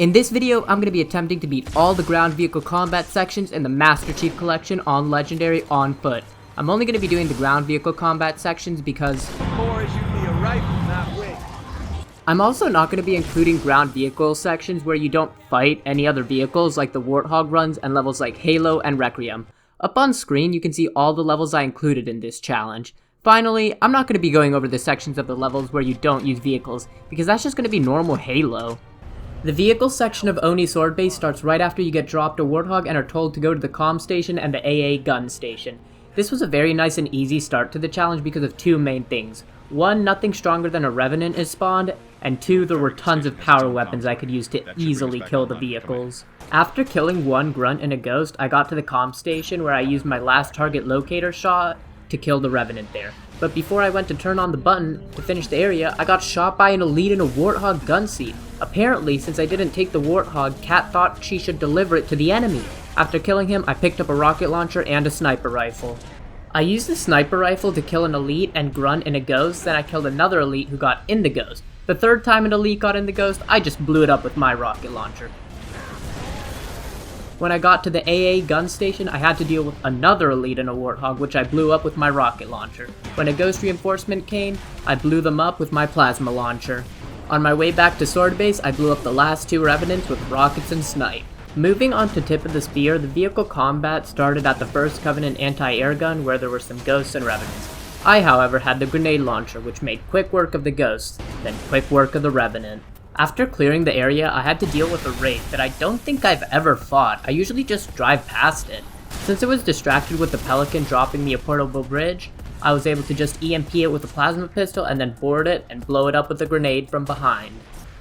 In this video, I'm going to be attempting to beat all the ground vehicle combat sections in the Master Chief Collection on Legendary on foot. I'm only going to be doing the ground vehicle combat sections because I'm also not going to be including ground vehicle sections where you don't fight any other vehicles like the Warthog runs and levels like Halo and Requiem. Up on screen, you can see all the levels I included in this challenge. Finally, I'm not going to be going over the sections of the levels where you don't use vehicles, because that's just going to be normal Halo. The vehicle section of Oni Sword Base starts right after you get dropped a Warthog and are told to go to the comm station and the AA gun station. This was a very nice and easy start to the challenge because of two main things. One, nothing stronger than a Revenant is spawned, and two, there were tons of power weapons I could use to easily kill the vehicles. After killing one grunt and a ghost, I got to the comm station where I used my last target locator shot to kill the Revenant there. But before I went to turn on the button to finish the area, I got shot by an elite in a Warthog gun seat. Apparently, since I didn't take the Warthog, Cat thought she should deliver it to the enemy. After killing him, I picked up a rocket launcher and a sniper rifle. I used the sniper rifle to kill an elite and grunt in a ghost, then I killed another elite who got in the ghost. The third time an elite got in the ghost, I just blew it up with my rocket launcher. When I got to the AA gun station, I had to deal with another elite in a Warthog, which I blew up with my rocket launcher. When a ghost reinforcement came, I blew them up with my plasma launcher. On my way back to Sword Base, I blew up the last two Revenants with rockets and snipe. Moving on to Tip of the Spear, the vehicle combat started at the first Covenant anti-air gun where there were some ghosts and Revenants. I, however, had the grenade launcher, which made quick work of the ghosts, then quick work of the Revenant. After clearing the area, I had to deal with a Wraith that I don't think I've ever fought. I usually just drive past it. Since it was distracted with the Pelican dropping me a portable bridge, I was able to just EMP it with a plasma pistol and then board it and blow it up with a grenade from behind.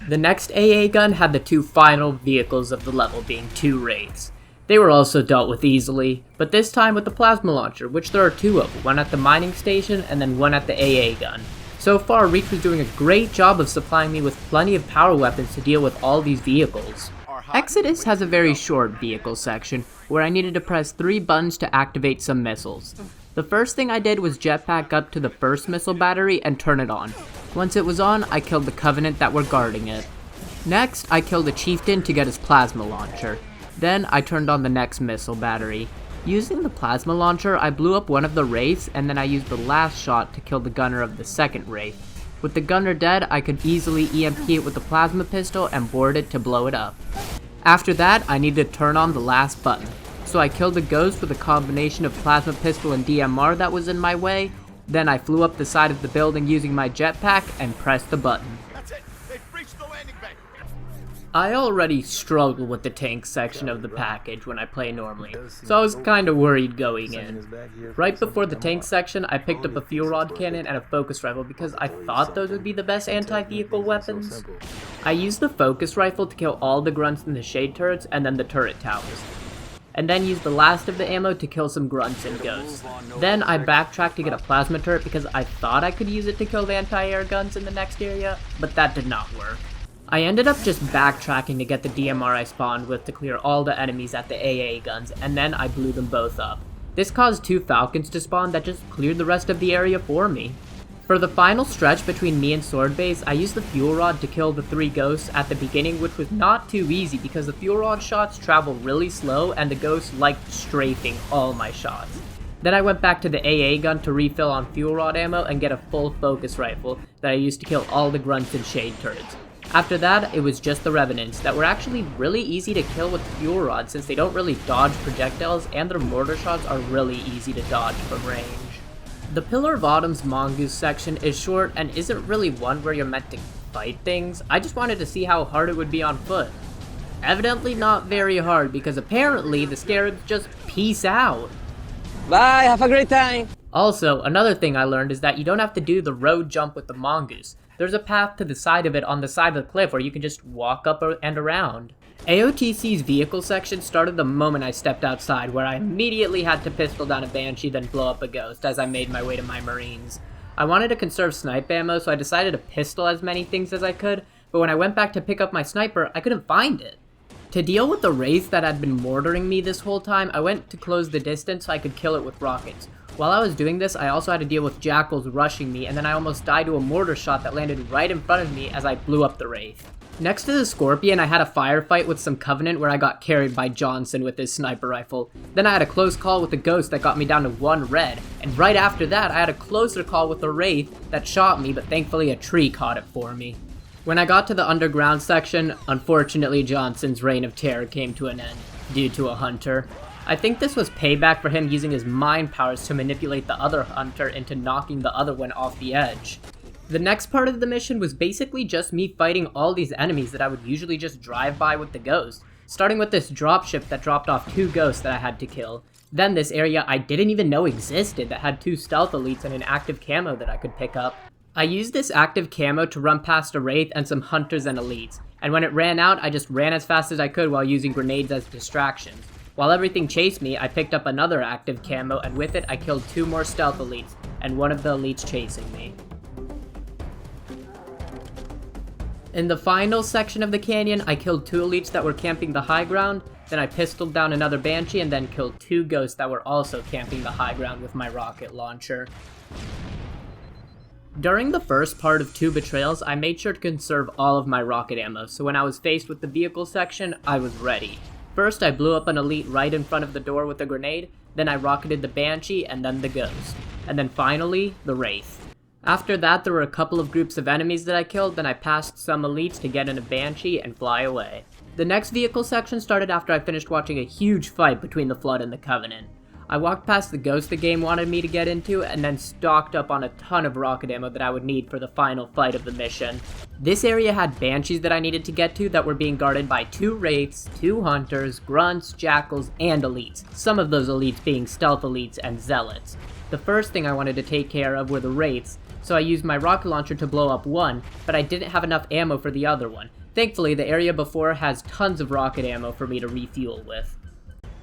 The next AA gun had the two final vehicles of the level being two Wraiths. They were also dealt with easily, but this time with the plasma launcher, which there are two of, one at the mining station and then one at the AA gun. So far, Reach was doing a great job of supplying me with plenty of power weapons to deal with all these vehicles. Exodus has a very short vehicle section, where I needed to press 3 buttons to activate some missiles. The first thing I did was jetpack up to the first missile battery and turn it on. Once it was on, I killed the Covenant that were guarding it. Next, I killed a Chieftain to get his plasma launcher. Then, I turned on the next missile battery. Using the plasma launcher, I blew up one of the Wraiths, and then I used the last shot to kill the gunner of the second Wraith. With the gunner dead, I could easily EMP it with the plasma pistol and board it to blow it up. After that, I needed to turn on the last button. So I killed the ghost with a combination of plasma pistol and DMR that was in my way. Then I flew up the side of the building using my jetpack and pressed the button. That's it. They've reached the landing bay. I already struggle with the tank section of the package when I play normally, so I was kinda worried going in. Right before the tank section, I picked up a fuel rod cannon and a focus rifle because I thought those would be the best anti-vehicle weapons. I used the focus rifle to kill all the grunts in the shade turrets and then the turret towers. And then used the last of the ammo to kill some grunts and ghosts. Then I backtracked to get a plasma turret because I thought I could use it to kill the anti-air guns in the next area, but that did not work. I ended up just backtracking to get the DMR I spawned with to clear all the enemies at the AA guns, and then I blew them both up. This caused 2 Falcons to spawn that just cleared the rest of the area for me. For the final stretch between me and Sword Base, I used the fuel rod to kill the 3 ghosts at the beginning, which was not too easy because the fuel rod shots travel really slow and the ghosts liked strafing all my shots. Then I went back to the AA gun to refill on fuel rod ammo and get a full focus rifle that I used to kill all the grunts and shade turrets. After that, it was just the Revenants that were actually really easy to kill with fuel rods since they don't really dodge projectiles and their mortar shots are really easy to dodge from range. The Pillar of Autumn's Mongoose section is short and isn't really one where you're meant to fight things. I just wanted to see how hard it would be on foot. Evidently not very hard because apparently the Scarabs just peace out. Bye, have a great time! Also, another thing I learned is that you don't have to do the road jump with the Mongoose. There's a path to the side of it on the side of the cliff where you can just walk up and around. AOTC's vehicle section started the moment I stepped outside, where I immediately had to pistol down a Banshee then blow up a ghost as I made my way to my Marines. I wanted to conserve snipe ammo, so I decided to pistol as many things as I could, but when I went back to pick up my sniper, I couldn't find it. To deal with the Wraiths that had been mortaring me this whole time, I went to close the distance so I could kill it with rockets. While I was doing this, I also had to deal with jackals rushing me, and then I almost died to a mortar shot that landed right in front of me as I blew up the Wraith. Next to the Scorpion, I had a firefight with some Covenant where I got carried by Johnson with his sniper rifle. Then I had a close call with the Ghost that got me down to 1 red, and right after that I had a closer call with the Wraith that shot me, but thankfully a tree caught it for me. When I got to the underground section, unfortunately Johnson's reign of terror came to an end, due to a hunter. I think this was payback for him using his mind powers to manipulate the other hunter into knocking the other one off the edge. The next part of the mission was basically just me fighting all these enemies that I would usually just drive by with the Ghost, starting with this dropship that dropped off 2 ghosts that I had to kill. Then this area I didn't even know existed that had 2 stealth elites and an active camo that I could pick up. I used this active camo to run past a Wraith and some hunters and elites, and when it ran out I just ran as fast as I could while using grenades as distractions. While everything chased me, I picked up another active camo, and with it I killed 2 more stealth elites, and one of the elites chasing me. In the final section of the canyon, I killed 2 elites that were camping the high ground, then I pistoled down another Banshee and then killed 2 ghosts that were also camping the high ground with my rocket launcher. During the first part of 2 betrayals, I made sure to conserve all of my rocket ammo, so when I was faced with the vehicle section, I was ready. First, I blew up an elite right in front of the door with a grenade, then I rocketed the Banshee and then the Ghost, and then finally, the Wraith. After that, there were a couple of groups of enemies that I killed, then I passed some elites to get in a Banshee and fly away. The next vehicle section started after I finished watching a huge fight between the Flood and the Covenant. I walked past the Ghost the game wanted me to get into, and then stocked up on a ton of rocket ammo that I would need for the final fight of the mission. This area had Banshees that I needed to get to that were being guarded by 2 Wraiths, 2 Hunters, Grunts, Jackals, and Elites, some of those Elites being Stealth Elites and Zealots. The first thing I wanted to take care of were the Wraiths, so I used my rocket launcher to blow up one, but I didn't have enough ammo for the other one. Thankfully, the area before has tons of rocket ammo for me to refuel with.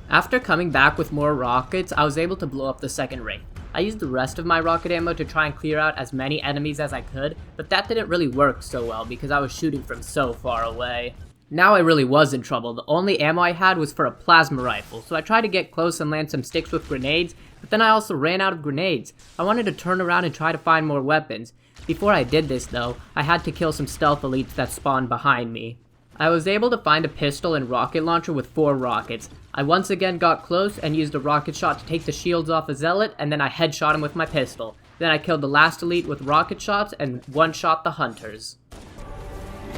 After coming back with more rockets, I was able to blow up the second Wraith. I used the rest of my rocket ammo to try and clear out as many enemies as I could, but that didn't really work so well because I was shooting from so far away. Now I really was in trouble. The only ammo I had was for a plasma rifle, so I tried to get close and land some sticks with grenades, but then I also ran out of grenades. I wanted to turn around and try to find more weapons. Before I did this though, I had to kill some stealth elites that spawned behind me. I was able to find a pistol and rocket launcher with 4 rockets. I once again got close and used a rocket shot to take the shields off a Zealot, and then I headshot him with my pistol. Then I killed the last elite with rocket shots and one-shot the Hunters.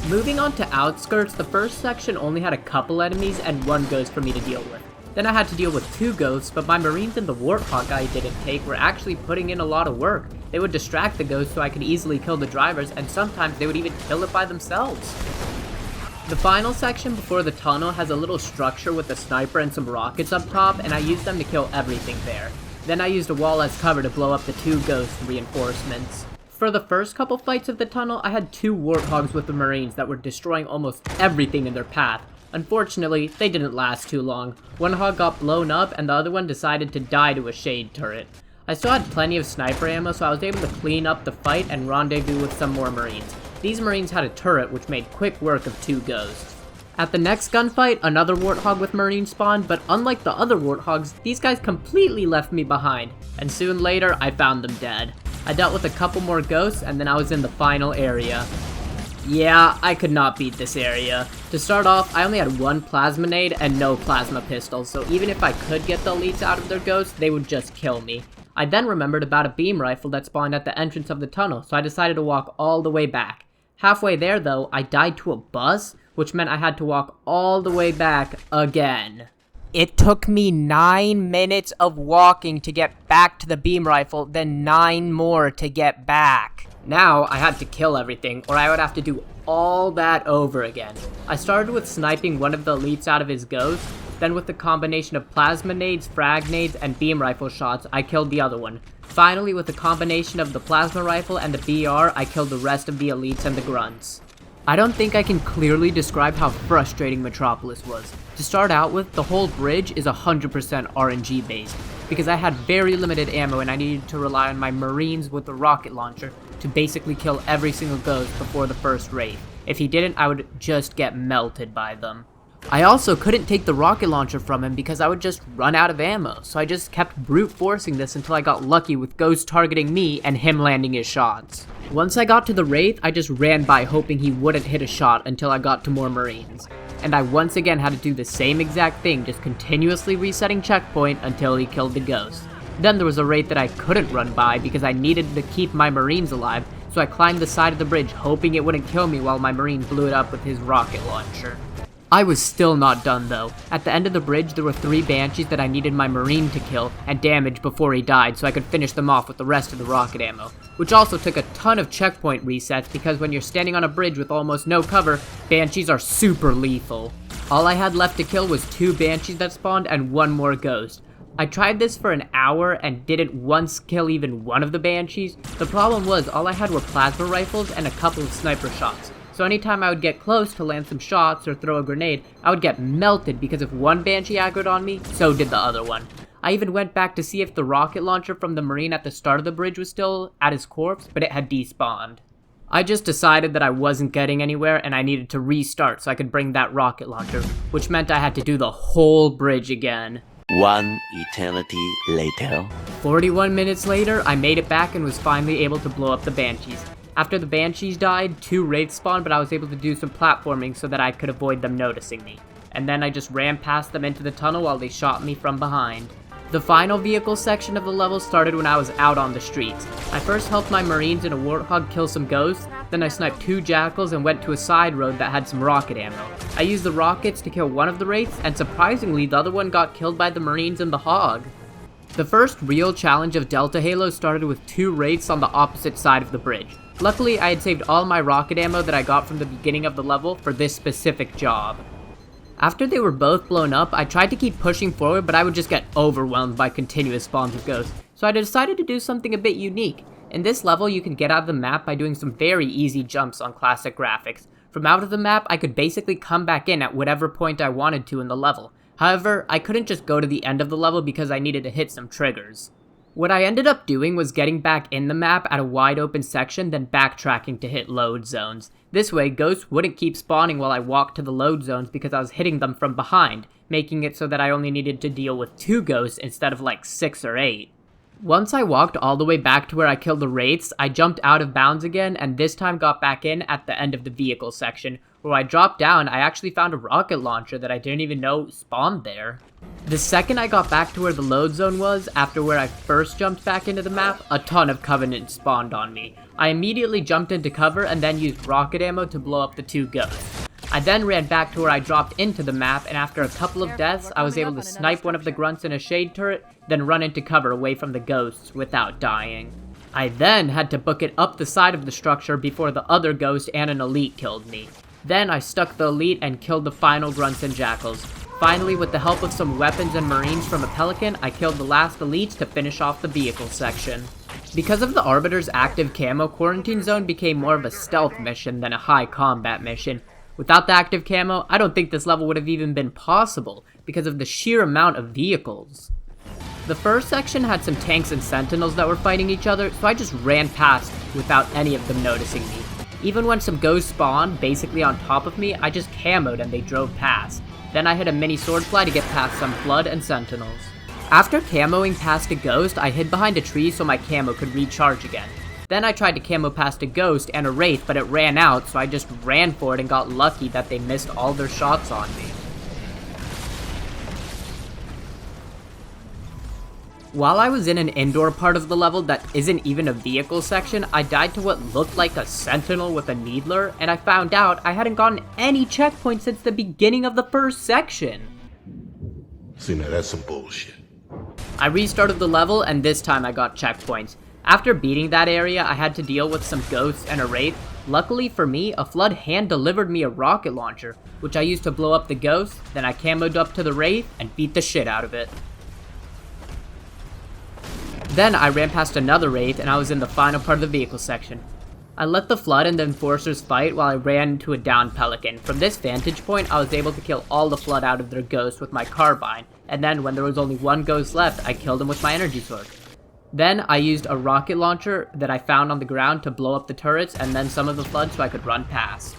Moving on to Outskirts, the first section only had a couple enemies and 1 ghost for me to deal with. Then I had to deal with 2 ghosts, but my Marines and the Warthog I didn't take were actually putting in a lot of work. They would distract the ghosts so I could easily kill the drivers, and sometimes they would even kill it by themselves. The final section before the tunnel has a little structure with a sniper and some rockets up top, and I used them to kill everything there. Then I used a wall as cover to blow up the 2 ghost reinforcements. For the first couple fights of the tunnel, I had 2 Warthogs with the Marines that were destroying almost everything in their path. Unfortunately, they didn't last too long. One hog got blown up and the other one decided to die to a shade turret. I still had plenty of sniper ammo, so I was able to clean up the fight and rendezvous with some more Marines. These Marines had a turret which made quick work of 2 ghosts. At the next gunfight, another Warthog with Marines spawned, but unlike the other Warthogs, these guys completely left me behind, and soon later, I found them dead. I dealt with a couple more ghosts, and then I was in the final area. Yeah, I could not beat this area. To start off, I only had 1 plasma nade and no plasma pistol, so even if I could get the elites out of their ghosts, they would just kill me. I then remembered about a beam rifle that spawned at the entrance of the tunnel, so I decided to walk all the way back. Halfway there though, I died to a bus, which meant I had to walk all the way back again. It took me 9 minutes of walking to get back to the beam rifle, then 9 more to get back. Now, I had to kill everything, or I would have to do all that over again. I started with sniping one of the elites out of his ghost, then with the combination of plasma nades, frag nades, and beam rifle shots, I killed the other one. Finally, with the combination of the plasma rifle and the BR, I killed the rest of the elites and the grunts. I don't think I can clearly describe how frustrating Metropolis was. To start out with, the whole bridge is 100% RNG based, because I had very limited ammo and I needed to rely on my Marines with the rocket launcher to basically kill every single ghost before the first raid. If he didn't, I would just get melted by them. I also couldn't take the rocket launcher from him because I would just run out of ammo, so I just kept brute forcing this until I got lucky with Ghost targeting me and him landing his shots. Once I got to the Wraith, I just ran by hoping he wouldn't hit a shot until I got to more Marines. And I once again had to do the same exact thing, just continuously resetting checkpoint until he killed the Ghost. Then there was a Wraith that I couldn't run by because I needed to keep my Marines alive, so I climbed the side of the bridge hoping it wouldn't kill me while my Marine blew it up with his rocket launcher. I was still not done though. At the end of the bridge there were 3 Banshees that I needed my Marine to kill and damage before he died so I could finish them off with the rest of the rocket ammo. Which also took a ton of checkpoint resets because when you're standing on a bridge with almost no cover, Banshees are super lethal. All I had left to kill was 2 Banshees that spawned and 1 more Ghost. I tried this for an hour and didn't once kill even one of the Banshees. The problem was all I had were plasma rifles and a couple of sniper shots. So anytime I would get close to land some shots or throw a grenade, I would get melted because if one Banshee aggroed on me, so did the other one. I even went back to see if the rocket launcher from the Marine at the start of the bridge was still at his corpse, but it had despawned. I just decided that I wasn't getting anywhere and I needed to restart so I could bring that rocket launcher, which meant I had to do the whole bridge again. One eternity later. 41 minutes later, I made it back and was finally able to blow up the Banshees. After the Banshees died, 2 Wraiths spawned, but I was able to do some platforming so that I could avoid them noticing me. And then I just ran past them into the tunnel while they shot me from behind. The final vehicle section of the level started when I was out on the streets. I first helped my Marines in a Warthog kill some Ghosts, then I sniped 2 Jackals and went to a side road that had some rocket ammo. I used the rockets to kill one of the Wraiths, and surprisingly the other one got killed by the Marines in the Hog. The first real challenge of Delta Halo started with 2 Wraiths on the opposite side of the bridge. Luckily, I had saved all my rocket ammo that I got from the beginning of the level for this specific job. After they were both blown up, I tried to keep pushing forward, but I would just get overwhelmed by continuous spawns of Ghosts, so I decided to do something a bit unique. In this level, you can get out of the map by doing some very easy jumps on classic graphics. From out of the map, I could basically come back in at whatever point I wanted to in the level. However, I couldn't just go to the end of the level because I needed to hit some triggers. What I ended up doing was getting back in the map at a wide open section, then backtracking to hit load zones. This way, Ghosts wouldn't keep spawning while I walked to the load zones because I was hitting them from behind, making it so that I only needed to deal with 2 Ghosts instead of like 6 or 8. Once I walked all the way back to where I killed the Wraiths, I jumped out of bounds again and this time got back in at the end of the vehicle section. Where I dropped down, I actually found a rocket launcher that I didn't even know spawned there. The second I got back to where the load zone was, after where I first jumped back into the map, a ton of Covenants spawned on me. I immediately jumped into cover and then used rocket ammo to blow up the 2 Ghosts. I then ran back to where I dropped into the map, and after a couple of deaths, I was able to snipe one of the grunts in a shade turret, then run into cover away from the Ghosts without dying. I then had to book it up the side of the structure before the other Ghost and an Elite killed me. Then I stuck the Elite and killed the final Grunts and Jackals. Finally, with the help of some weapons and Marines from a Pelican, I killed the last Elites to finish off the vehicle section. Because of the Arbiter's active camo, Quarantine Zone became more of a stealth mission than a high combat mission. Without the active camo, I don't think this level would have even been possible because of the sheer amount of vehicles. The first section had some tanks and sentinels that were fighting each other, so I just ran past without any of them noticing me. Even when some Ghosts spawned basically on top of me, I just camoed and they drove past. Then I hit a mini swordfly to get past some Flood and Sentinels. After camoing past a Ghost, I hid behind a tree so my camo could recharge again. Then I tried to camo past a Ghost and a Wraith, but it ran out, so I just ran for it and got lucky that they missed all their shots on me. While I was in an indoor part of the level that isn't even a vehicle section, I died to what looked like a sentinel with a needler, and I found out I hadn't gotten any checkpoints since the beginning of the first section. See, now that's some bullshit. I restarted the level, and this time I got checkpoints. After beating that area, I had to deal with some Ghosts and a Wraith. Luckily for me, a Flood hand-delivered me a rocket launcher, which I used to blow up the Ghost, then I camoed up to the Wraith and beat the shit out of it. Then I ran past another Wraith and I was in the final part of the vehicle section. I let the Flood and the Enforcers fight while I ran into a downed Pelican. From this vantage point, I was able to kill all the Flood out of their Ghosts with my carbine, and then when there was only one Ghost left, I killed him with my energy sword. Then I used a rocket launcher that I found on the ground to blow up the turrets and then some of the Flood so I could run past.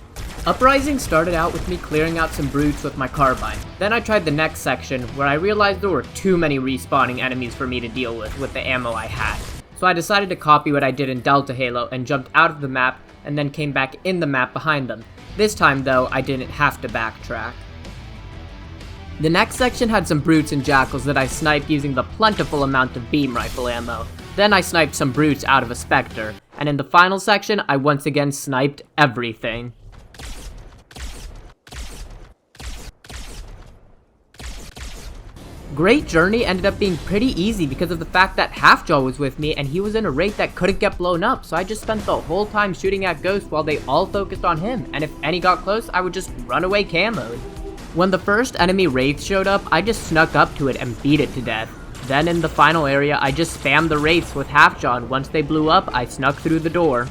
Uprising started out with me clearing out some brutes with my carbine. Then I tried the next section, where I realized there were too many respawning enemies for me to deal with the ammo I had. So I decided to copy what I did in Delta Halo and jumped out of the map and then came back in the map behind them. This time though, I didn't have to backtrack. The next section had some brutes and jackals that I sniped using the plentiful amount of beam rifle ammo. Then I sniped some brutes out of a Spectre, and in the final section, I once again sniped everything. Great Journey ended up being pretty easy because of the fact that Halfjaw was with me and he was in a rate that couldn't get blown up, so I just spent the whole time shooting at ghosts while they all focused on him, and if any got close, I would just run away camoed. When the first enemy wraith showed up, I just snuck up to it and beat it to death. Then in the final area, I just spammed the wraiths with Halfjaw, and once they blew up, I snuck through the door.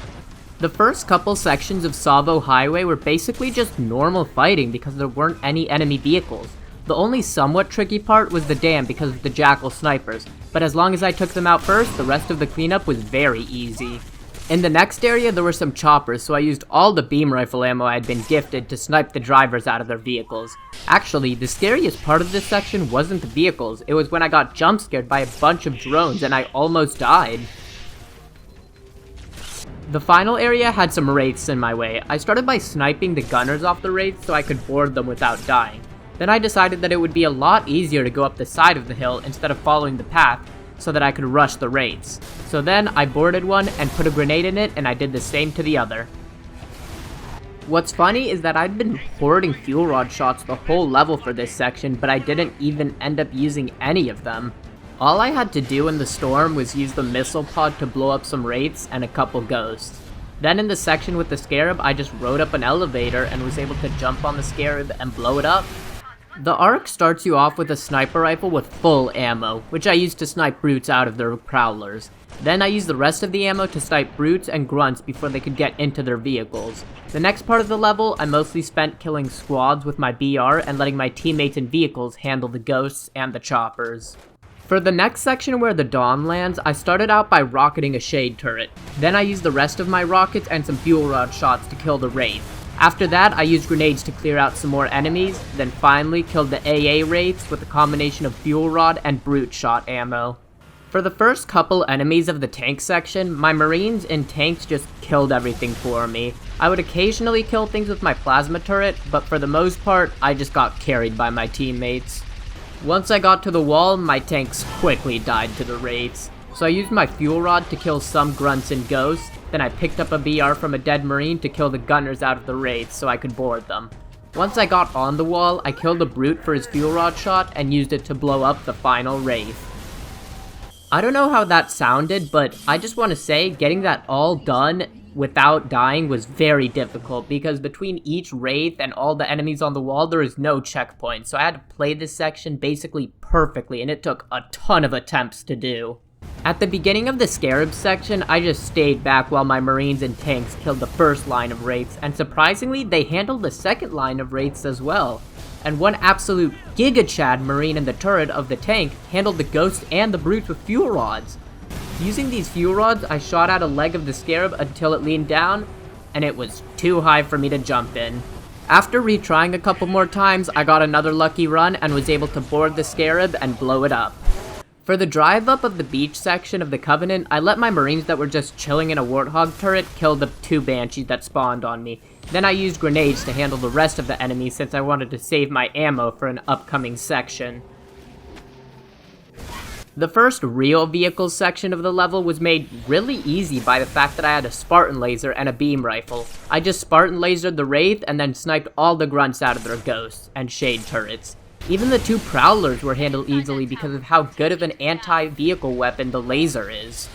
The first couple sections of Savo Highway were basically just normal fighting because there weren't any enemy vehicles. The only somewhat tricky part was the dam because of the jackal snipers, but as long as I took them out first, the rest of the cleanup was very easy. In the next area, there were some choppers, so I used all the beam rifle ammo I had been gifted to snipe the drivers out of their vehicles. Actually, the scariest part of this section wasn't the vehicles, it was when I got jump scared by a bunch of drones and I almost died. The final area had some wraiths in my way. I started by sniping the gunners off the wraiths so I could board them without dying. Then I decided that it would be a lot easier to go up the side of the hill instead of following the path so that I could rush the wraiths. So then I boarded one and put a grenade in it, and I did the same to the other. What's funny is that I'd been hoarding fuel rod shots the whole level for this section, but I didn't even end up using any of them. All I had to do in the storm was use the missile pod to blow up some wraiths and a couple ghosts. Then in the section with the scarab, I just rode up an elevator and was able to jump on the scarab and blow it up. The arc starts you off with a sniper rifle with full ammo, which I used to snipe brutes out of their prowlers. Then I used the rest of the ammo to snipe brutes and grunts before they could get into their vehicles. The next part of the level, I mostly spent killing squads with my BR and letting my teammates in vehicles handle the ghosts and the choppers. For the next section where the dawn lands, I started out by rocketing a shade turret. Then I used the rest of my rockets and some fuel rod shots to kill the wraith. After that, I used grenades to clear out some more enemies, then finally killed the AA wraiths with a combination of fuel rod and brute shot ammo. For the first couple enemies of the tank section, my marines and tanks just killed everything for me. I would occasionally kill things with my plasma turret, but for the most part, I just got carried by my teammates. Once I got to the wall, my tanks quickly died to the wraiths. So I used my fuel rod to kill some grunts and ghosts, then I picked up a BR from a dead marine to kill the gunners out of the wraiths so I could board them. Once I got on the wall, I killed a brute for his fuel rod shot and used it to blow up the final wraith. I don't know how that sounded, but I just want to say getting that all done without dying was very difficult because between each wraith and all the enemies on the wall there is no checkpoint, so I had to play this section basically perfectly and it took a ton of attempts to do. At the beginning of the Scarab section, I just stayed back while my marines and tanks killed the first line of wraiths, and surprisingly, they handled the second line of wraiths as well. And one absolute Giga Chad marine in the turret of the tank handled the ghosts and the brutes with fuel rods. Using these fuel rods, I shot out a leg of the Scarab until it leaned down, and it was too high for me to jump in. After retrying a couple more times, I got another lucky run and was able to board the Scarab and blow it up. For the drive up of the beach section of the Covenant, I let my marines that were just chilling in a Warthog turret kill the 2 Banshees that spawned on me. Then I used grenades to handle the rest of the enemies since I wanted to save my ammo for an upcoming section. The first real vehicles section of the level was made really easy by the fact that I had a Spartan laser and a beam rifle. I just Spartan lasered the Wraith and then sniped all the grunts out of their ghosts and shade turrets. Even the 2 Prowlers were handled easily because of how good of an anti-vehicle weapon the laser is.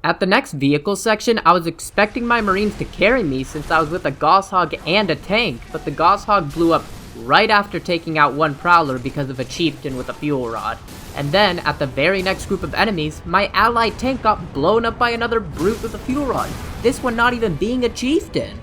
At the next vehicle section, I was expecting my marines to carry me since I was with a Goshawk and a tank, but the Goshawk blew up right after taking out 1 Prowler because of a chieftain with a fuel rod. And then, at the very next group of enemies, my allied tank got blown up by another brute with a fuel rod, this one not even being a chieftain.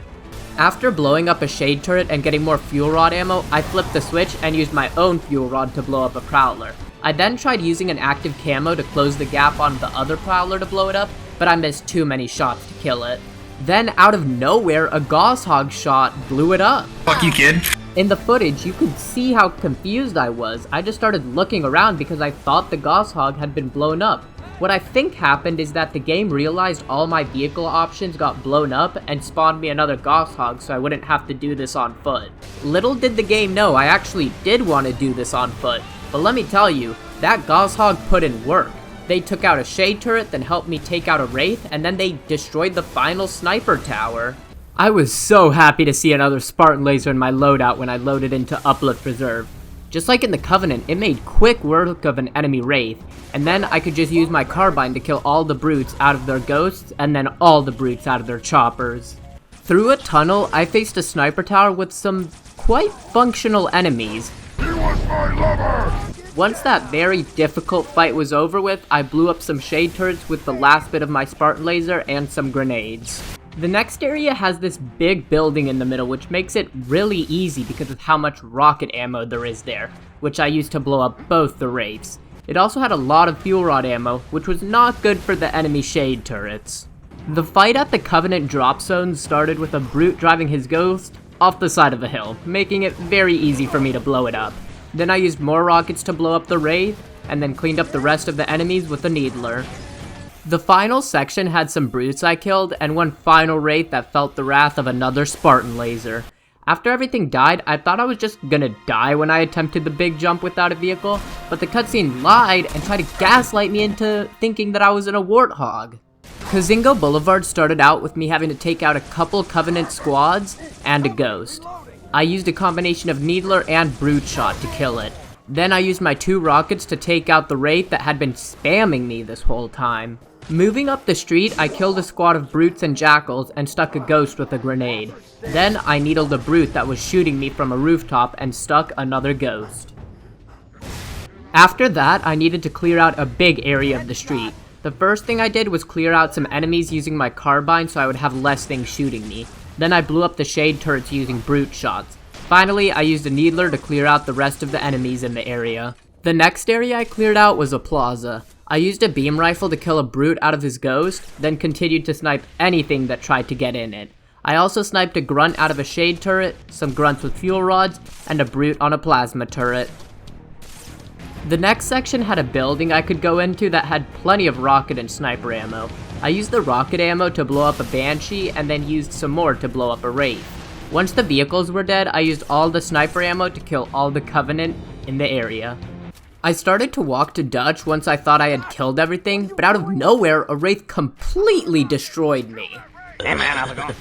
After blowing up a shade turret and getting more fuel rod ammo, I flipped the switch and used my own fuel rod to blow up a Prowler. I then tried using an active camo to close the gap on the other Prowler to blow it up, but I missed too many shots to kill it. Then out of nowhere, a Gosshog shot blew it up. Fuck you, kid. In the footage, you could see how confused I was. I just started looking around because I thought the Gosshog had been blown up. What I think happened is that the game realized all my vehicle options got blown up and spawned me another Gosshog so I wouldn't have to do this on foot. Little did the game know I actually did want to do this on foot, but let me tell you, that Gosshog put in work. They took out a shade turret, then helped me take out a wraith, and then they destroyed the final sniper tower. I was so happy to see another Spartan laser in my loadout when I loaded into Uplift Reserve. Just like in the Covenant, it made quick work of an enemy wraith, and then I could just use my carbine to kill all the brutes out of their ghosts, and then all the brutes out of their choppers. Through a tunnel, I faced a sniper tower with some quite functional enemies. He was my lover! Once that very difficult fight was over with, I blew up some shade turrets with the last bit of my Spartan laser and some grenades. The next area has this big building in the middle, which makes it really easy because of how much rocket ammo there is there, which I used to blow up both the wraiths. It also had a lot of fuel rod ammo, which was not good for the enemy shade turrets. The fight at the Covenant drop zone started with a brute driving his ghost off the side of a hill, making it very easy for me to blow it up. Then I used more rockets to blow up the wraith, and then cleaned up the rest of the enemies with a needler. The final section had some brutes I killed, and one final wraith that felt the wrath of another Spartan laser. After everything died, I thought I was just gonna die when I attempted the big jump without a vehicle, but the cutscene lied and tried to gaslight me into thinking that I was in a warthog. Kazingo Boulevard started out with me having to take out a couple Covenant squads and a ghost. I used a combination of needler and brute shot to kill it. Then I used my 2 rockets to take out the wraith that had been spamming me this whole time. Moving up the street, I killed a squad of brutes and jackals and stuck a ghost with a grenade. Then I needled a brute that was shooting me from a rooftop and stuck another ghost. After that, I needed to clear out a big area of the street. The first thing I did was clear out some enemies using my carbine so I would have less things shooting me. Then I blew up the shade turrets using brute shots. Finally, I used a needler to clear out the rest of the enemies in the area. The next area I cleared out was a plaza. I used a beam rifle to kill a brute out of his ghost, then continued to snipe anything that tried to get in it. I also sniped a grunt out of a shade turret, some grunts with fuel rods, and a brute on a plasma turret. The next section had a building I could go into that had plenty of rocket and sniper ammo. I used the rocket ammo to blow up a Banshee and then used some more to blow up a Wraith. Once the vehicles were dead, I used all the sniper ammo to kill all the Covenant in the area. I started to walk to Dutch once I thought I had killed everything, but out of nowhere, a Wraith completely destroyed me. Hey man, how's it going?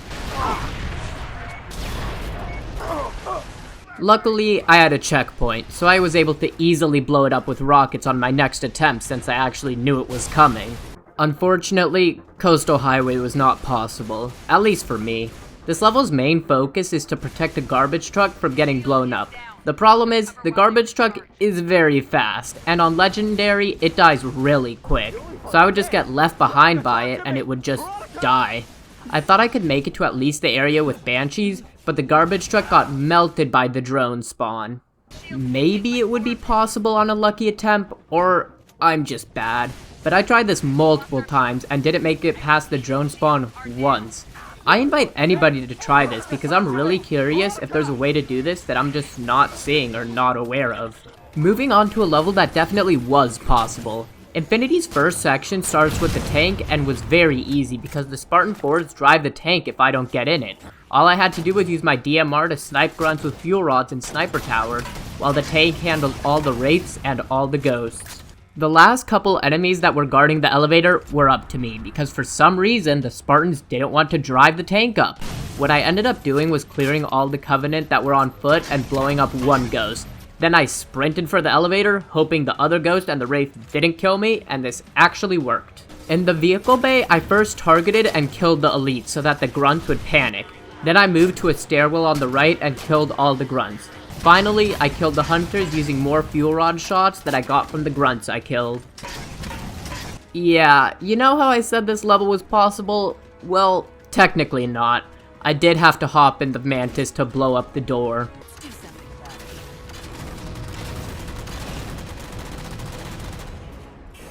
Luckily, I had a checkpoint, so I was able to easily blow it up with rockets on my next attempt since I actually knew it was coming. Unfortunately, Coastal Highway was not possible, at least for me. This level's main focus is to protect a garbage truck from getting blown up. The problem is, the garbage truck is very fast, and on Legendary, it dies really quick, so I would just get left behind by it and it would just die. I thought I could make it to at least the area with Banshees, but the garbage truck got melted by the drone spawn. Maybe it would be possible on a lucky attempt, or I'm just bad. But I tried this multiple times and didn't make it past the drone spawn once. I invite anybody to try this because I'm really curious if there's a way to do this that I'm just not seeing or not aware of. Moving on to a level that definitely was possible. Infinity's first section starts with the tank and was very easy because the Spartan 4s drive the tank if I don't get in it. All I had to do was use my DMR to snipe grunts with fuel rods and sniper towers, while the tank handled all the wraiths and all the ghosts. The last couple enemies that were guarding the elevator were up to me because for some reason the Spartans didn't want to drive the tank up. What I ended up doing was clearing all the Covenant that were on foot and blowing up one ghost. Then I sprinted for the elevator, hoping the other ghost and the wraith didn't kill me, and this actually worked. In the vehicle bay, I first targeted and killed the elite so that the grunts would panic. Then I moved to a stairwell on the right and killed all the grunts. Finally, I killed the hunters using more fuel rod shots that I got from the grunts I killed. Yeah, you know how I said this level was possible? Well, technically not. I did have to hop in the Mantis to blow up the door.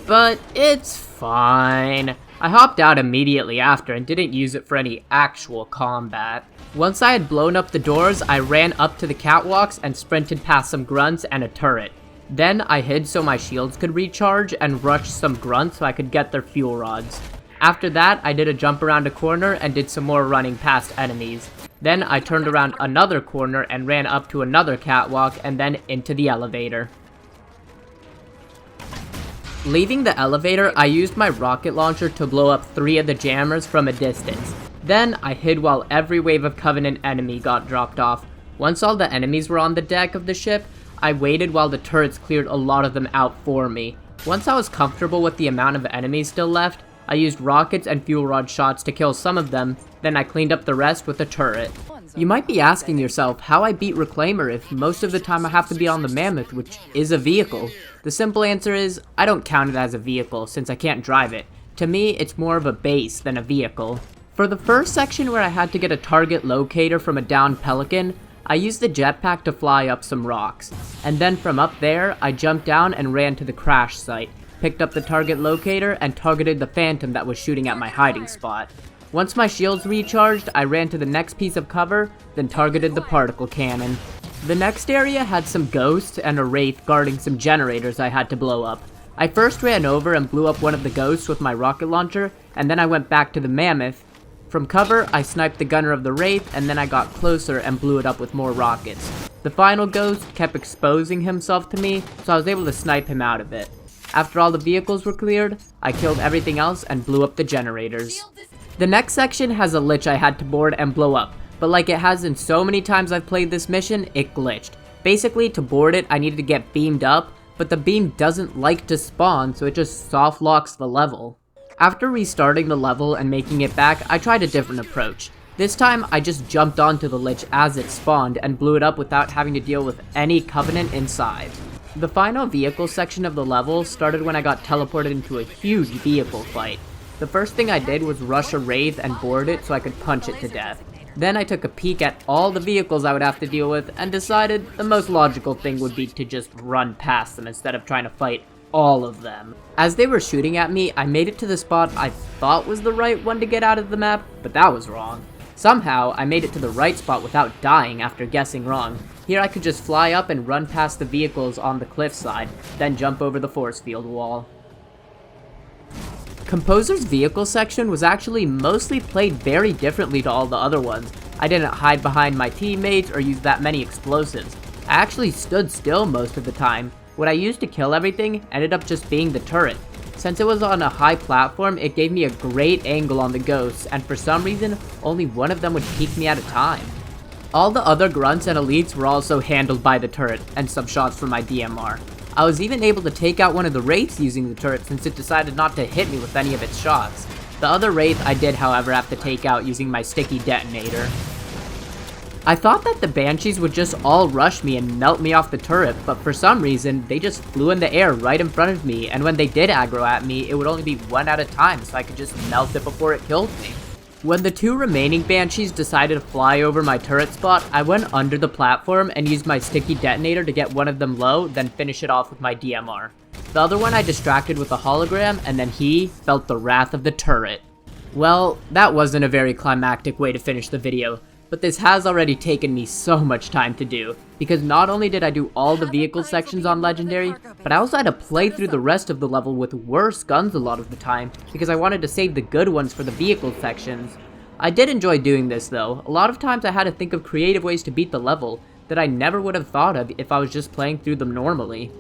But it's fine. I hopped out immediately after and didn't use it for any actual combat. Once I had blown up the doors, I ran up to the catwalks and sprinted past some grunts and a turret. Then I hid so my shields could recharge and rushed some grunts so I could get their fuel rods. After that, I did a jump around a corner and did some more running past enemies. Then I turned around another corner and ran up to another catwalk and then into the elevator. Leaving the elevator, I used my rocket launcher to blow up 3 of the jammers from a distance. Then I hid while every wave of Covenant enemy got dropped off. Once all the enemies were on the deck of the ship, I waited while the turrets cleared a lot of them out for me. Once I was comfortable with the amount of enemies still left, I used rockets and fuel rod shots to kill some of them, then I cleaned up the rest with a turret. You might be asking yourself how I beat Reclaimer if most of the time I have to be on the Mammoth, which is a vehicle. The simple answer is, I don't count it as a vehicle since I can't drive it. To me, it's more of a base than a vehicle. For the first section where I had to get a target locator from a downed Pelican, I used the jetpack to fly up some rocks. And then from up there, I jumped down and ran to the crash site, picked up the target locator, and targeted the Phantom that was shooting at my hiding spot. Once my shields recharged, I ran to the next piece of cover, then targeted the particle cannon. The next area had some ghosts and a wraith guarding some generators I had to blow up. I first ran over and blew up one of the ghosts with my rocket launcher, and then I went back to the Mammoth. From cover, I sniped the gunner of the wraith, and then I got closer and blew it up with more rockets. The final ghost kept exposing himself to me, so I was able to snipe him out of it. After all the vehicles were cleared, I killed everything else and blew up the generators. The next section has a lich I had to board and blow up, but like it has in so many times I've played this mission, it glitched. Basically, to board it, I needed to get beamed up, but the beam doesn't like to spawn, so it just soft locks the level. After restarting the level and making it back, I tried a different approach. This time, I just jumped onto the lich as it spawned and blew it up without having to deal with any Covenant inside. The final vehicle section of the level started when I got teleported into a huge vehicle fight. The first thing I did was rush a wraith and board it so I could punch it to death. Then I took a peek at all the vehicles I would have to deal with and decided the most logical thing would be to just run past them instead of trying to fight all of them. As they were shooting at me, I made it to the spot I thought was the right one to get out of the map, but that was wrong. Somehow, I made it to the right spot without dying after guessing wrong. Here I could just fly up and run past the vehicles on the cliffside, then jump over the force field wall. Composer's vehicle section was actually mostly played very differently to all the other ones. I didn't hide behind my teammates or use that many explosives. I actually stood still most of the time. What I used to kill everything ended up just being the turret. Since it was on a high platform, it gave me a great angle on the ghosts, and for some reason, only one of them would peek me at a time. All the other grunts and elites were also handled by the turret, and some shots from my DMR. I was even able to take out one of the wraiths using the turret since it decided not to hit me with any of its shots. The other wraith I did, however, have to take out using my sticky detonator. I thought that the banshees would just all rush me and melt me off the turret, but for some reason, they just flew in the air right in front of me, and when they did aggro at me, it would only be one at a time, so I could just melt it before it killed me. When the 2 remaining banshees decided to fly over my turret spot, I went under the platform and used my sticky detonator to get one of them low, then finish it off with my DMR. The other one I distracted with a hologram, and then he felt the wrath of the turret. Well, that wasn't a very climactic way to finish the video. But this has already taken me so much time to do, because not only did I do all the vehicle sections on Legendary, but I also had to play through the rest of the level with worse guns a lot of the time, because I wanted to save the good ones for the vehicle sections. I did enjoy doing this though. A lot of times I had to think of creative ways to beat the level that I never would have thought of if I was just playing through them normally.